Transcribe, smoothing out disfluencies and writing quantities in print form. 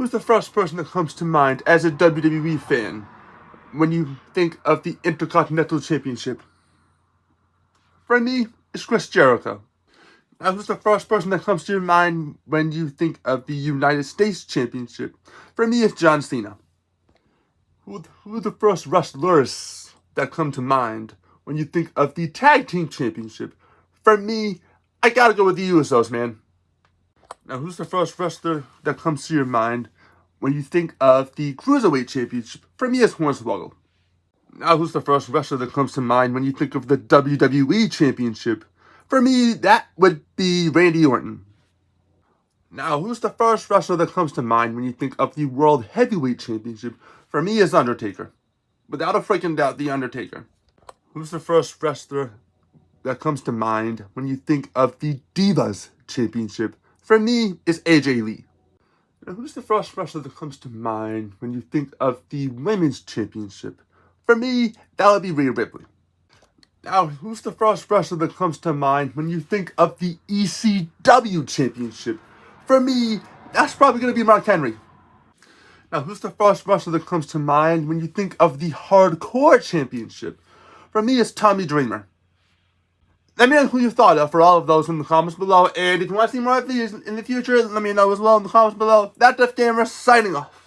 Who's the first person that comes to mind as a WWE fan when you think of the Intercontinental Championship? For me, it's Chris Jericho. Now, who's the first person that comes to your mind when you think of the United States Championship? For me, it's John Cena. Who are the first wrestlers that come to mind when you think of the Tag Team Championship? For me, I gotta go with the Usos, man. Now, who's the first wrestler that comes to your mind when you think of the Cruiserweight Championship? For me, it's Hornswoggle. Now, who's the first wrestler that comes to mind when you think of the WWE Championship? For me, that would be Randy Orton. Now, who's the first wrestler that comes to mind when you think of the World Heavyweight Championship? For me, it's Undertaker. Without a freaking doubt, The Undertaker. Who's the first wrestler that comes to mind when you think of the Divas Championship? For me, it's AJ Lee. Now, who's the first wrestler that comes to mind when you think of the Women's Championship? For me, that would be Rhea Ripley. Now, who's the first wrestler that comes to mind when you think of the ECW Championship? For me, that's probably going to be Mark Henry. Now, who's the first wrestler that comes to mind when you think of the Hardcore Championship? For me, it's Tommy Dreamer. Let me know who you thought of for all of those in the comments below. And if you want to see more of these in the future, let me know as well in the comments below. That's Jeff Gamer signing off.